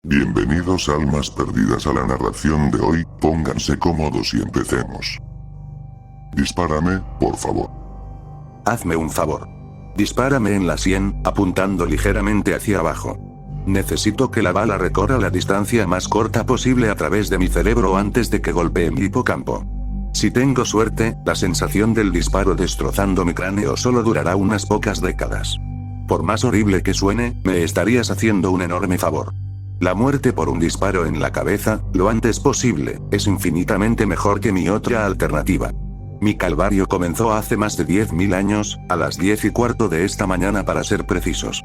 Bienvenidos almas perdidas a la narración de hoy, pónganse cómodos y empecemos. Dispárame, por favor. Hazme un favor. Dispárame en la sien, apuntando ligeramente hacia abajo. Necesito que la bala recorra la distancia más corta posible a través de mi cerebro antes de que golpee mi hipocampo. Si tengo suerte, la sensación del disparo destrozando mi cráneo solo durará unas pocas décadas. Por más horrible que suene, me estarías haciendo un enorme favor. La muerte por un disparo en la cabeza, lo antes posible, es infinitamente mejor que mi otra alternativa. Mi calvario comenzó hace más de 10.000 años, a las 10:15 de esta mañana para ser precisos.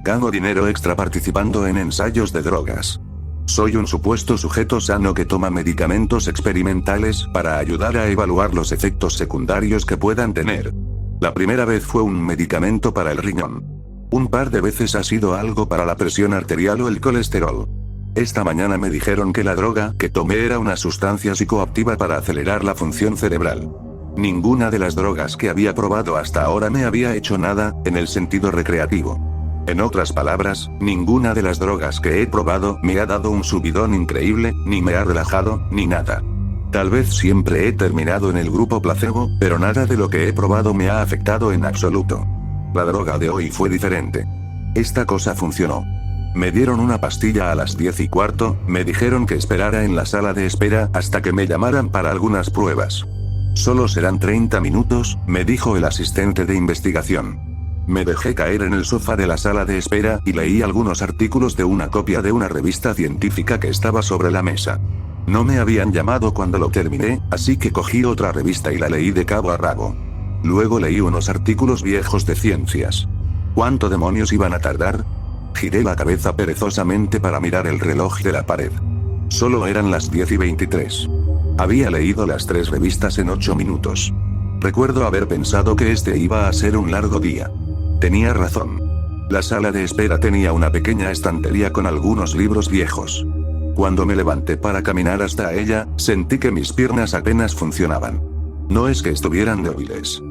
Gano dinero extra participando en ensayos de drogas. Soy un supuesto sujeto sano que toma medicamentos experimentales para ayudar a evaluar los efectos secundarios que puedan tener. La primera vez fue un medicamento para el riñón. Un par de veces ha sido algo para la presión arterial o el colesterol. Esta mañana me dijeron que la droga que tomé era una sustancia psicoactiva para acelerar la función cerebral. Ninguna de las drogas que había probado hasta ahora me había hecho nada, en el sentido recreativo. En otras palabras, ninguna de las drogas que he probado me ha dado un subidón increíble, ni me ha relajado, ni nada. Tal vez siempre he terminado en el grupo placebo, pero nada de lo que he probado me ha afectado en absoluto. La droga de hoy fue diferente. Esta cosa funcionó. Me dieron una pastilla a las 10:15, me dijeron que esperara en la sala de espera hasta que me llamaran para algunas pruebas. Solo serán 30 minutos, me dijo el asistente de investigación. Me dejé caer en el sofá de la sala de espera y leí algunos artículos de una copia de una revista científica que estaba sobre la mesa. No me habían llamado cuando lo terminé, así que cogí otra revista y la leí de cabo a rabo. Luego leí unos artículos viejos de ciencias. ¿Cuánto demonios iban a tardar? Giré la cabeza perezosamente para mirar el reloj de la pared. Solo eran las 10:23. Había leído las 3 revistas en 8 minutos. Recuerdo haber pensado que este iba a ser un largo día. Tenía razón. La sala de espera tenía una pequeña estantería con algunos libros viejos. Cuando me levanté para caminar hasta ella, sentí que mis piernas apenas funcionaban. No es que estuvieran débiles.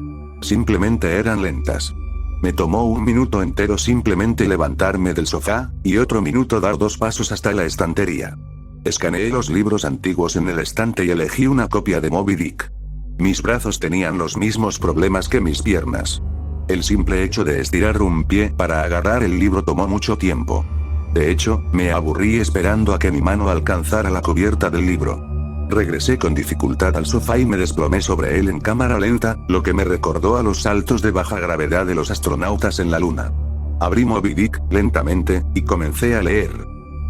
Simplemente eran lentas. Me tomó 1 minuto entero simplemente levantarme del sofá, y otro minuto dar 2 pasos hasta la estantería. Escaneé los libros antiguos en el estante y elegí una copia de Moby Dick. Mis brazos tenían los mismos problemas que mis piernas. El simple hecho de estirar un pie para agarrar el libro tomó mucho tiempo. De hecho, me aburrí esperando a que mi mano alcanzara la cubierta del libro. Regresé con dificultad al sofá y me desplomé sobre él en cámara lenta, lo que me recordó a los saltos de baja gravedad de los astronautas en la luna. Abrí Moby Dick, lentamente, y comencé a leer.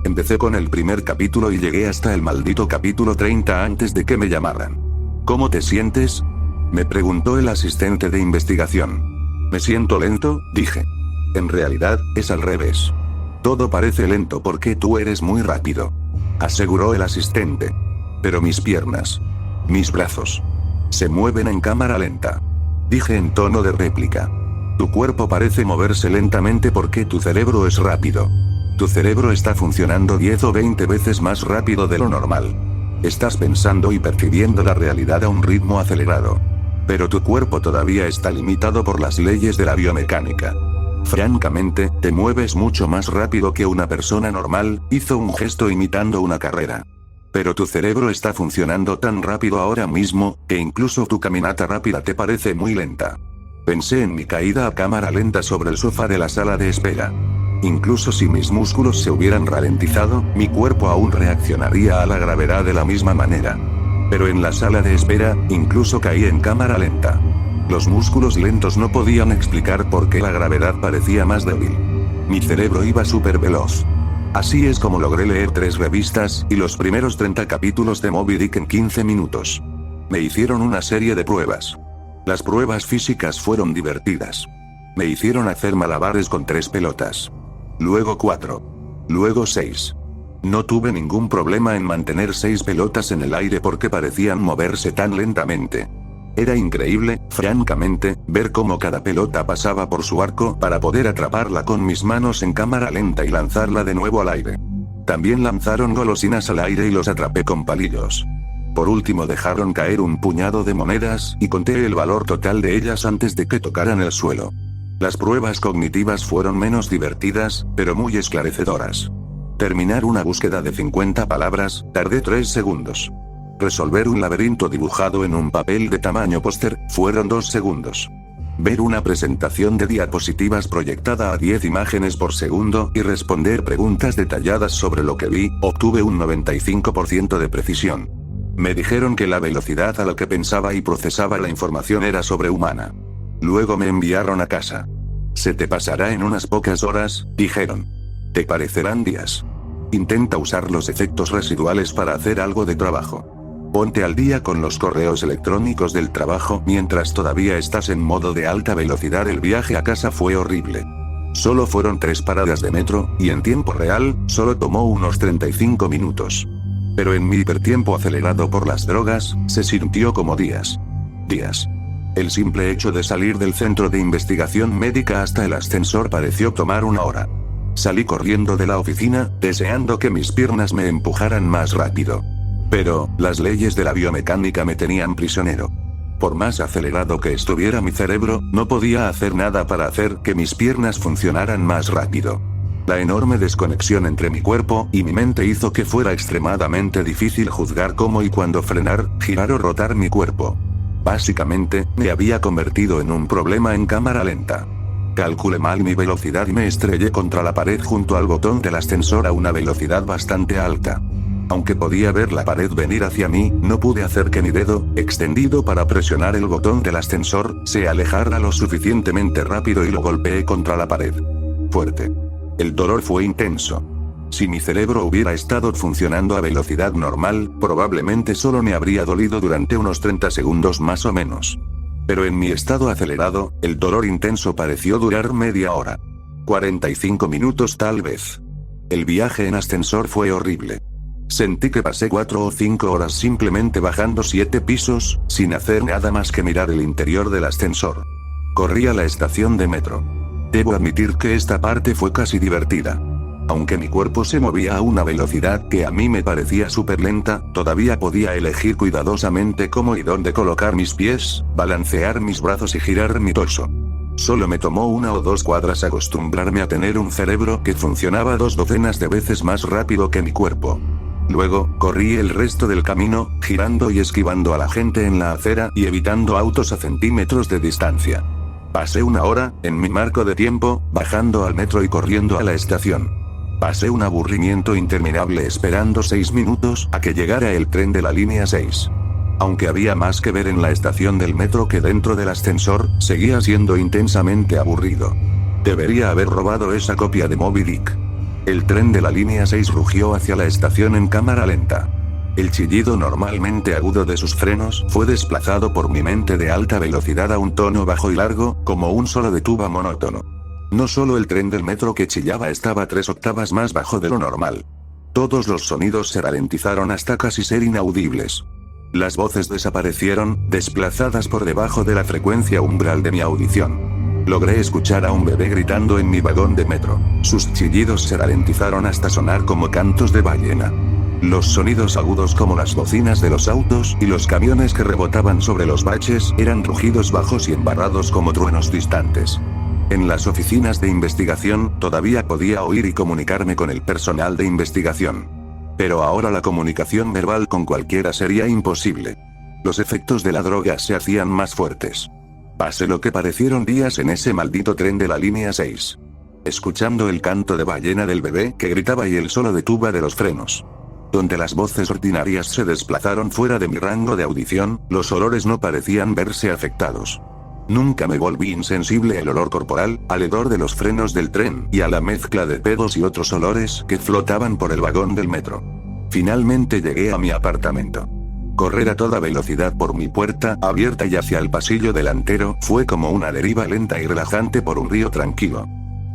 Empecé con el primer capítulo y llegué hasta el maldito capítulo 30 antes de que me llamaran. ¿Cómo te sientes?, me preguntó el asistente de investigación. Me siento lento, dije. En realidad, es al revés. Todo parece lento porque tú eres muy rápido, aseguró el asistente. Pero mis piernas, mis brazos, se mueven en cámara lenta, dije en tono de réplica. Tu cuerpo parece moverse lentamente porque tu cerebro es rápido. Tu cerebro está funcionando 10 o 20 veces más rápido de lo normal. Estás pensando y percibiendo la realidad a un ritmo acelerado. Pero tu cuerpo todavía está limitado por las leyes de la biomecánica. Francamente, te mueves mucho más rápido que una persona normal, hizo un gesto imitando una carrera. Pero tu cerebro está funcionando tan rápido ahora mismo, que incluso tu caminata rápida te parece muy lenta. Pensé en mi caída a cámara lenta sobre el sofá de la sala de espera. Incluso si mis músculos se hubieran ralentizado, mi cuerpo aún reaccionaría a la gravedad de la misma manera. Pero en la sala de espera, incluso caí en cámara lenta. Los músculos lentos no podían explicar por qué la gravedad parecía más débil. Mi cerebro iba súper veloz. Así es como logré leer 3 revistas y los primeros 30 capítulos de Moby Dick en 15 minutos. Me hicieron una serie de pruebas. Las pruebas físicas fueron divertidas. Me hicieron hacer malabares con 3 pelotas. Luego 4. Luego 6. No tuve ningún problema en mantener 6 pelotas en el aire porque parecían moverse tan lentamente. Era increíble, francamente, ver cómo cada pelota pasaba por su arco para poder atraparla con mis manos en cámara lenta y lanzarla de nuevo al aire. También lanzaron golosinas al aire y los atrapé con palillos. Por último dejaron caer un puñado de monedas y conté el valor total de ellas antes de que tocaran el suelo. Las pruebas cognitivas fueron menos divertidas, pero muy esclarecedoras. Terminar una búsqueda de 50 palabras, tardé 3 segundos. Resolver un laberinto dibujado en un papel de tamaño póster, fueron 2 segundos. Ver una presentación de diapositivas proyectada a 10 imágenes por segundo y responder preguntas detalladas sobre lo que vi, obtuve un 95% de precisión. Me dijeron que la velocidad a la que pensaba y procesaba la información era sobrehumana. Luego me enviaron a casa. Se te pasará en unas pocas horas, dijeron. Te parecerán días. Intenta usar los efectos residuales para hacer algo de trabajo. Ponte al día con los correos electrónicos del trabajo mientras todavía estás en modo de alta velocidad. El viaje a casa fue horrible. Solo fueron 3 paradas de metro, y en tiempo real, solo tomó unos 35 minutos. Pero en mi hipertiempo acelerado por las drogas, se sintió como días. Días. El simple hecho de salir del centro de investigación médica hasta el ascensor pareció tomar 1 hora. Salí corriendo de la oficina, deseando que mis piernas me empujaran más rápido. Pero, las leyes de la biomecánica me tenían prisionero. Por más acelerado que estuviera mi cerebro, no podía hacer nada para hacer que mis piernas funcionaran más rápido. La enorme desconexión entre mi cuerpo y mi mente hizo que fuera extremadamente difícil juzgar cómo y cuándo frenar, girar o rotar mi cuerpo. Básicamente, me había convertido en un problema en cámara lenta. Calculé mal mi velocidad y me estrellé contra la pared junto al botón del ascensor a una velocidad bastante alta. Aunque podía ver la pared venir hacia mí, no pude hacer que mi dedo, extendido para presionar el botón del ascensor, se alejara lo suficientemente rápido y lo golpeé contra la pared. Fuerte. El dolor fue intenso. Si mi cerebro hubiera estado funcionando a velocidad normal, probablemente solo me habría dolido durante unos 30 segundos más o menos. Pero en mi estado acelerado, el dolor intenso pareció durar media hora. 45 minutos tal vez. El viaje en ascensor fue horrible. Sentí que pasé 4 o 5 horas simplemente bajando 7 pisos, sin hacer nada más que mirar el interior del ascensor. Corrí a la estación de metro. Debo admitir que esta parte fue casi divertida. Aunque mi cuerpo se movía a una velocidad que a mí me parecía súper lenta, todavía podía elegir cuidadosamente cómo y dónde colocar mis pies, balancear mis brazos y girar mi torso. Solo me tomó 1 o 2 cuadras acostumbrarme a tener un cerebro que funcionaba 2 docenas de veces más rápido que mi cuerpo. Luego, corrí el resto del camino, girando y esquivando a la gente en la acera y evitando autos a centímetros de distancia. Pasé 1 hora, en mi marco de tiempo, bajando al metro y corriendo a la estación. Pasé un aburrimiento interminable esperando 6 minutos a que llegara el tren de la línea 6. Aunque había más que ver en la estación del metro que dentro del ascensor, seguía siendo intensamente aburrido. Debería haber robado esa copia de Moby Dick. El tren de la línea 6 rugió hacia la estación en cámara lenta. El chillido normalmente agudo de sus frenos fue desplazado por mi mente de alta velocidad a un tono bajo y largo, como un solo de tuba monótono. No solo el tren del metro que chillaba estaba 3 octavas más bajo de lo normal. Todos los sonidos se ralentizaron hasta casi ser inaudibles. Las voces desaparecieron, desplazadas por debajo de la frecuencia umbral de mi audición. Logré escuchar a un bebé gritando en mi vagón de metro. Sus chillidos se ralentizaron hasta sonar como cantos de ballena. Los sonidos agudos como las bocinas de los autos y los camiones que rebotaban sobre los baches eran rugidos bajos y embarrados como truenos distantes. En las oficinas de investigación, todavía podía oír y comunicarme con el personal de investigación. Pero ahora la comunicación verbal con cualquiera sería imposible. Los efectos de la droga se hacían más fuertes. Pasé lo que parecieron días en ese maldito tren de la línea 6. Escuchando el canto de ballena del bebé que gritaba y el solo de tuba de los frenos. Donde las voces ordinarias se desplazaron fuera de mi rango de audición, los olores no parecían verse afectados. Nunca me volví insensible al olor corporal, al hedor de los frenos del tren y a la mezcla de pedos y otros olores que flotaban por el vagón del metro. Finalmente llegué a mi apartamento. Correr a toda velocidad por mi puerta abierta y hacia el pasillo delantero fue como una deriva lenta y relajante por un río tranquilo.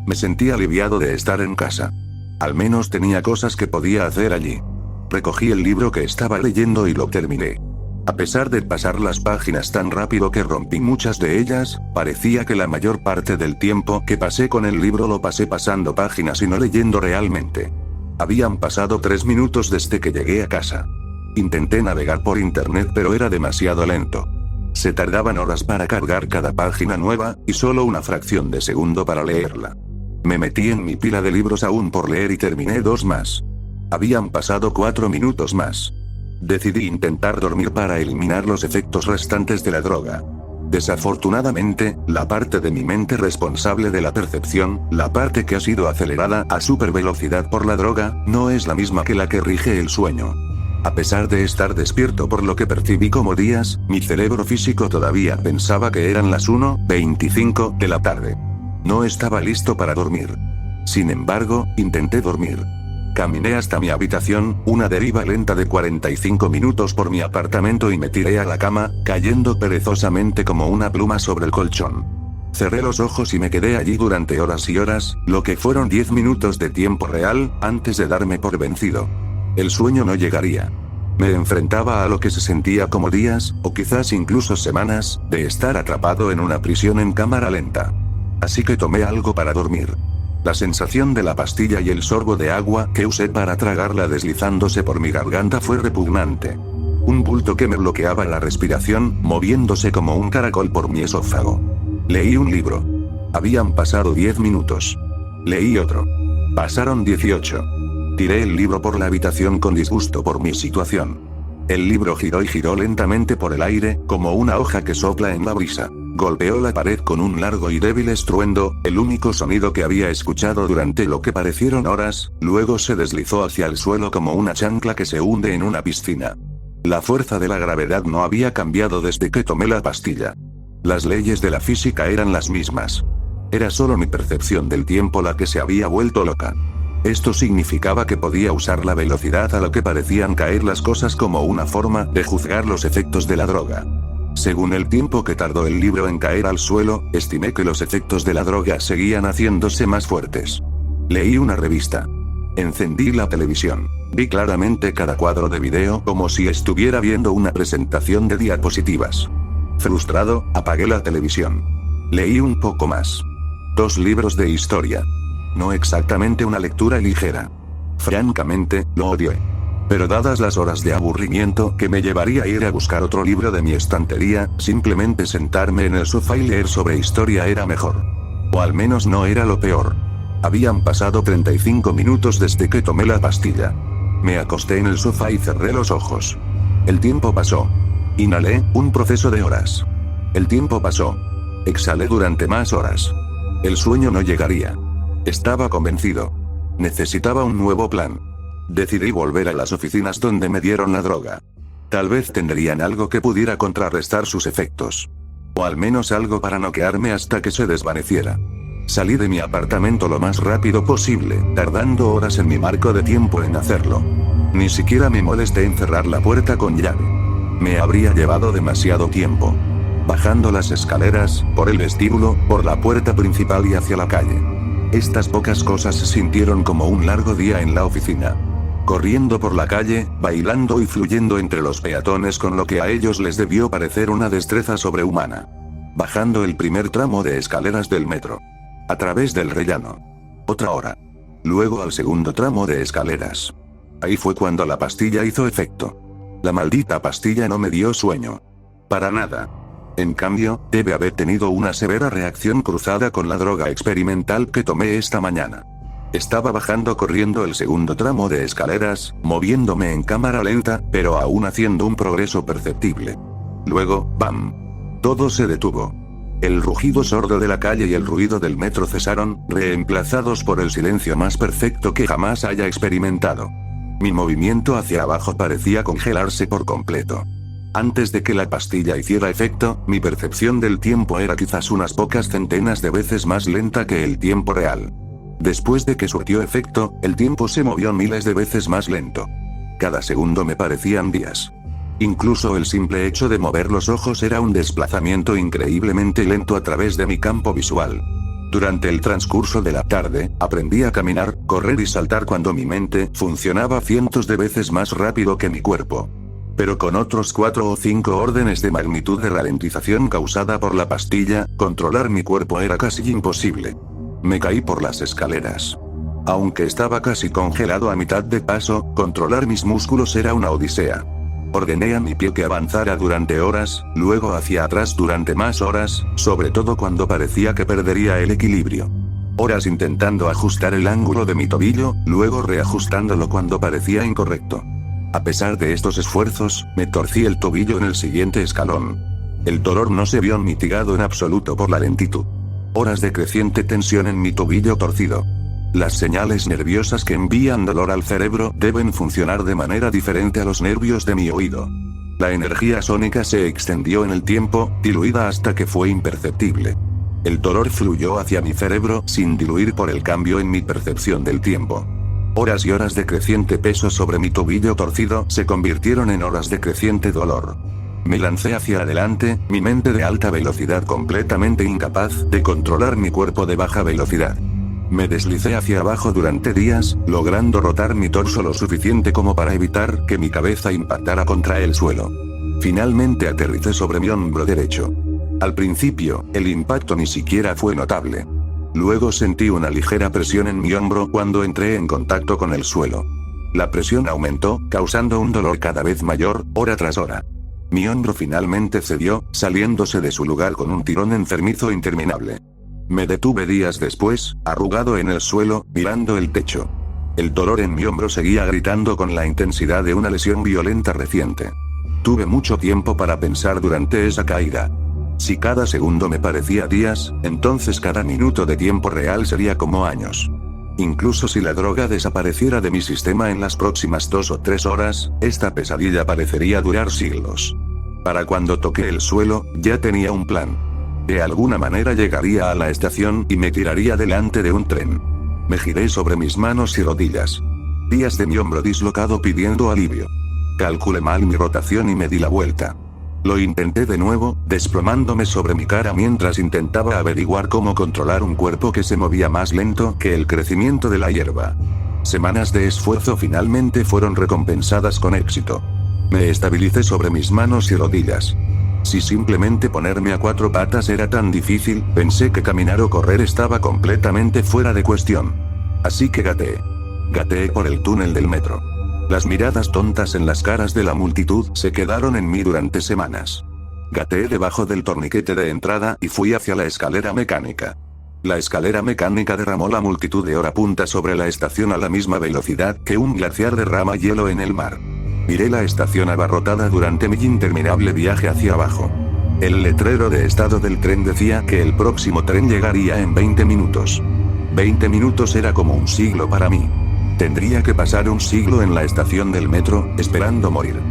Me sentí aliviado de estar en casa. Al menos tenía cosas que podía hacer allí. Recogí el libro que estaba leyendo y lo terminé. A pesar de pasar las páginas tan rápido que rompí muchas de ellas, parecía que la mayor parte del tiempo que pasé con el libro lo pasé pasando páginas y no leyendo realmente. Habían pasado 3 minutos desde que llegué a casa. Intenté navegar por internet pero era demasiado lento. Se tardaban horas para cargar cada página nueva, y solo una fracción de segundo para leerla. Me metí en mi pila de libros aún por leer y terminé 2 más. Habían pasado 4 minutos más. Decidí intentar dormir para eliminar los efectos restantes de la droga. Desafortunadamente, la parte de mi mente responsable de la percepción, la parte que ha sido acelerada a supervelocidad por la droga, no es la misma que la que rige el sueño. A pesar de estar despierto por lo que percibí como días, mi cerebro físico todavía pensaba que eran las 1:25 de la tarde. No estaba listo para dormir. Sin embargo, intenté dormir. Caminé hasta mi habitación, una deriva lenta de 45 minutos por mi apartamento y me tiré a la cama, cayendo perezosamente como una pluma sobre el colchón. Cerré los ojos y me quedé allí durante horas y horas, lo que fueron 10 minutos de tiempo real, antes de darme por vencido. El sueño no llegaría. Me enfrentaba a lo que se sentía como días, o quizás incluso semanas, de estar atrapado en una prisión en cámara lenta. Así que tomé algo para dormir. La sensación de la pastilla y el sorbo de agua que usé para tragarla deslizándose por mi garganta fue repugnante. Un bulto que me bloqueaba la respiración, moviéndose como un caracol por mi esófago. Leí un libro. Habían pasado 10 minutos. Leí otro. Pasaron 18. Tiré el libro por la habitación con disgusto por mi situación. El libro giró y giró lentamente por el aire, como una hoja que sopla en la brisa. Golpeó la pared con un largo y débil estruendo, el único sonido que había escuchado durante lo que parecieron horas, luego se deslizó hacia el suelo como una chancla que se hunde en una piscina. La fuerza de la gravedad no había cambiado desde que tomé la pastilla. Las leyes de la física eran las mismas. Era solo mi percepción del tiempo la que se había vuelto loca. Esto significaba que podía usar la velocidad a lo que parecían caer las cosas como una forma de juzgar los efectos de la droga. Según el tiempo que tardó el libro en caer al suelo, estimé que los efectos de la droga seguían haciéndose más fuertes. Leí una revista. Encendí la televisión. Vi claramente cada cuadro de video como si estuviera viendo una presentación de diapositivas. Frustrado, apagué la televisión. Leí un poco más. 2 libros de historia. No exactamente una lectura ligera. Francamente, lo odié. Pero dadas las horas de aburrimiento que me llevaría a ir a buscar otro libro de mi estantería, simplemente sentarme en el sofá y leer sobre historia era mejor. O al menos no era lo peor. Habían pasado 35 minutos desde que tomé la pastilla. Me acosté en el sofá y cerré los ojos. El tiempo pasó. Inhalé, un proceso de horas. El tiempo pasó. Exhalé durante más horas. El sueño no llegaría. Estaba convencido. Necesitaba un nuevo plan. Decidí volver a las oficinas donde me dieron la droga. Tal vez tendrían algo que pudiera contrarrestar sus efectos. O al menos algo para noquearme hasta que se desvaneciera. Salí de mi apartamento lo más rápido posible, tardando horas en mi marco de tiempo en hacerlo. Ni siquiera me molesté en cerrar la puerta con llave. Me habría llevado demasiado tiempo. Bajando las escaleras, por el vestíbulo, por la puerta principal y hacia la calle. Estas pocas cosas se sintieron como un largo día en la oficina. Corriendo por la calle, bailando y fluyendo entre los peatones con lo que a ellos les debió parecer una destreza sobrehumana. Bajando el primer tramo de escaleras del metro. A través del rellano. Otra hora. Luego al segundo tramo de escaleras. Ahí fue cuando la pastilla hizo efecto. La maldita pastilla no me dio sueño. Para nada. En cambio, debe haber tenido una severa reacción cruzada con la droga experimental que tomé esta mañana. Estaba bajando corriendo el segundo tramo de escaleras, moviéndome en cámara lenta, pero aún haciendo un progreso perceptible. Luego, ¡bam! Todo se detuvo. El rugido sordo de la calle y el ruido del metro cesaron, reemplazados por el silencio más perfecto que jamás haya experimentado. Mi movimiento hacia abajo parecía congelarse por completo. Antes de que la pastilla hiciera efecto, mi percepción del tiempo era quizás unas pocas centenas de veces más lenta que el tiempo real. Después de que surtió efecto, el tiempo se movió miles de veces más lento. Cada segundo me parecían días. Incluso el simple hecho de mover los ojos era un desplazamiento increíblemente lento a través de mi campo visual. Durante el transcurso de la tarde, aprendí a caminar, correr y saltar cuando mi mente funcionaba cientos de veces más rápido que mi cuerpo. Pero con otros 4 o 5 órdenes de magnitud de ralentización causada por la pastilla, controlar mi cuerpo era casi imposible. Me caí por las escaleras. Aunque estaba casi congelado a mitad de paso, controlar mis músculos era una odisea. Ordené a mi pie que avanzara durante horas, luego hacia atrás durante más horas, sobre todo cuando parecía que perdería el equilibrio. Horas intentando ajustar el ángulo de mi tobillo, luego reajustándolo cuando parecía incorrecto. A pesar de estos esfuerzos, me torcí el tobillo en el siguiente escalón. El dolor no se vio mitigado en absoluto por la lentitud. Horas de creciente tensión en mi tobillo torcido. Las señales nerviosas que envían dolor al cerebro deben funcionar de manera diferente a los nervios de mi oído. La energía sónica se extendió en el tiempo, diluida hasta que fue imperceptible. El dolor fluyó hacia mi cerebro sin diluir por el cambio en mi percepción del tiempo. Horas y horas de creciente peso sobre mi tobillo torcido se convirtieron en horas de creciente dolor. Me lancé hacia adelante, mi mente de alta velocidad completamente incapaz de controlar mi cuerpo de baja velocidad. Me deslicé hacia abajo durante días, logrando rotar mi torso lo suficiente como para evitar que mi cabeza impactara contra el suelo. Finalmente aterricé sobre mi hombro derecho. Al principio, el impacto ni siquiera fue notable. Luego sentí una ligera presión en mi hombro cuando entré en contacto con el suelo. La presión aumentó, causando un dolor cada vez mayor, hora tras hora. Mi hombro finalmente cedió, saliéndose de su lugar con un tirón enfermizo interminable. Me detuve días después, arrugado en el suelo, mirando el techo. El dolor en mi hombro seguía gritando con la intensidad de una lesión violenta reciente. Tuve mucho tiempo para pensar durante esa caída. Si cada segundo me parecía días, entonces cada minuto de tiempo real sería como años. Incluso si la droga desapareciera de mi sistema en las próximas 2 o 3 horas, esta pesadilla parecería durar siglos. Para cuando toqué el suelo, ya tenía un plan. De alguna manera llegaría a la estación y me tiraría delante de un tren. Me giré sobre mis manos y rodillas. Días de mi hombro dislocado pidiendo alivio. Calculé mal mi rotación y me di la vuelta. Lo intenté de nuevo, desplomándome sobre mi cara mientras intentaba averiguar cómo controlar un cuerpo que se movía más lento que el crecimiento de la hierba. Semanas de esfuerzo finalmente fueron recompensadas con éxito. Me estabilicé sobre mis manos y rodillas. Si simplemente ponerme a 4 patas era tan difícil, pensé que caminar o correr estaba completamente fuera de cuestión. Así que gateé. Gateé por el túnel del metro. Las miradas tontas en las caras de la multitud se quedaron en mí durante semanas. Gateé debajo del torniquete de entrada y fui hacia la escalera mecánica. La escalera mecánica derramó la multitud de hora punta sobre la estación a la misma velocidad que un glaciar derrama hielo en el mar. Miré la estación abarrotada durante mi interminable viaje hacia abajo. El letrero de estado del tren decía que el próximo tren llegaría en 20 minutos. 20 minutos era como un siglo para mí. Tendría que pasar un siglo en la estación del metro, esperando morir.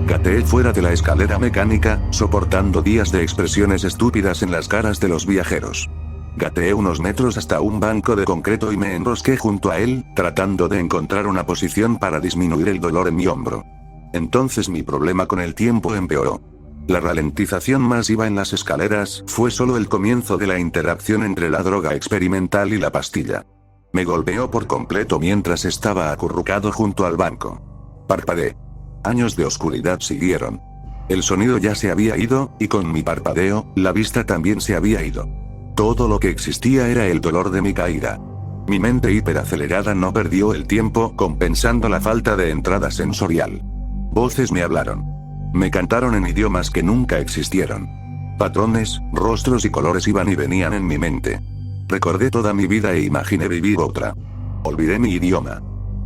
Gateé fuera de la escalera mecánica, soportando días de expresiones estúpidas en las caras de los viajeros. Gateé unos metros hasta un banco de concreto y me enrosqué junto a él, tratando de encontrar una posición para disminuir el dolor en mi hombro. Entonces mi problema con el tiempo empeoró. La ralentización masiva en las escaleras fue solo el comienzo de la interacción entre la droga experimental y la pastilla. Me golpeó por completo mientras estaba acurrucado junto al banco. Parpadeé. Años de oscuridad siguieron. El sonido ya se había ido, y con mi parpadeo, la vista también se había ido. Todo lo que existía era el dolor de mi caída. Mi mente hiperacelerada no perdió el tiempo compensando la falta de entrada sensorial. Voces me hablaron. Me cantaron en idiomas que nunca existieron. Patrones, rostros y colores iban y venían en mi mente. Recordé toda mi vida e imaginé vivir otra. Olvidé mi idioma.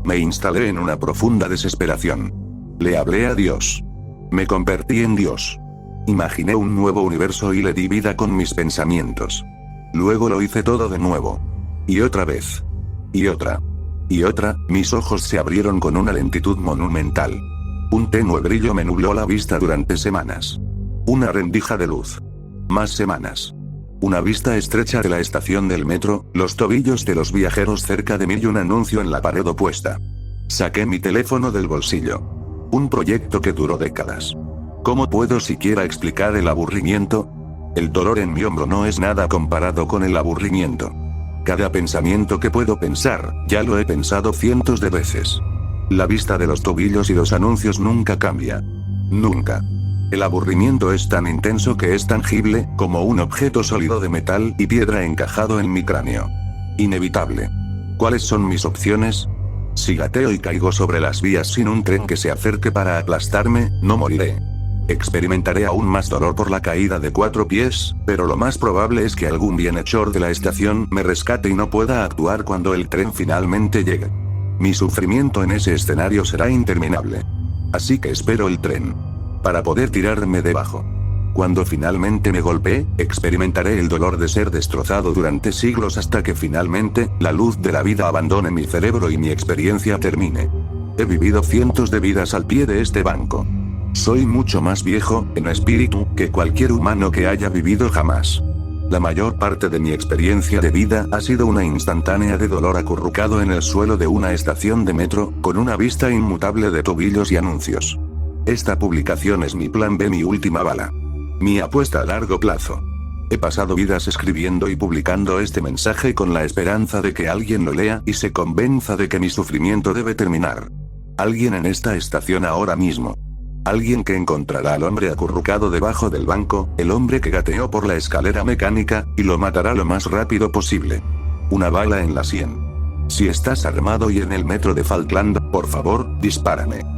Me instalé en una profunda desesperación. Le hablé a Dios. Me convertí en Dios. Imaginé un nuevo universo y le di vida con mis pensamientos. Luego lo hice todo de nuevo. Y otra vez. Y otra. Y otra, mis ojos se abrieron con una lentitud monumental. Un tenue brillo me nubló la vista durante semanas. Una rendija de luz. Más semanas. Una vista estrecha de la estación del metro, los tobillos de los viajeros cerca de mí y un anuncio en la pared opuesta. Saqué mi teléfono del bolsillo. Un proyecto que duró décadas. ¿Cómo puedo siquiera explicar el aburrimiento? El dolor en mi hombro no es nada comparado con el aburrimiento. Cada pensamiento que puedo pensar, ya lo he pensado cientos de veces. La vista de los tobillos y los anuncios nunca cambia. Nunca. El aburrimiento es tan intenso que es tangible, como un objeto sólido de metal y piedra encajado en mi cráneo. Inevitable. ¿Cuáles son mis opciones? Si gateo y caigo sobre las vías sin un tren que se acerque para aplastarme, no moriré. experimentaré aún más dolor por la caída de 4 pies, pero lo más probable es que algún bienhechor de la estación me rescate y no pueda actuar cuando el tren finalmente llegue. Mi sufrimiento en ese escenario será interminable. Así que espero el tren. Para poder tirarme debajo. Cuando finalmente me golpee, experimentaré el dolor de ser destrozado durante siglos hasta que finalmente, la luz de la vida abandone mi cerebro y mi experiencia termine. He vivido cientos de vidas al pie de este banco. Soy mucho más viejo, en espíritu, que cualquier humano que haya vivido jamás. La mayor parte de mi experiencia de vida ha sido una instantánea de dolor acurrucado en el suelo de una estación de metro, con una vista inmutable de tobillos y anuncios. Esta publicación es mi plan B, mi última bala. Mi apuesta a largo plazo. He pasado vidas escribiendo y publicando este mensaje con la esperanza de que alguien lo lea y se convenza de que mi sufrimiento debe terminar. Alguien en esta estación ahora mismo. Alguien que encontrará al hombre acurrucado debajo del banco, el hombre que gateó por la escalera mecánica, y lo matará lo más rápido posible. Una bala en la sien. Si estás armado y en el metro de Falkland, por favor, dispárame.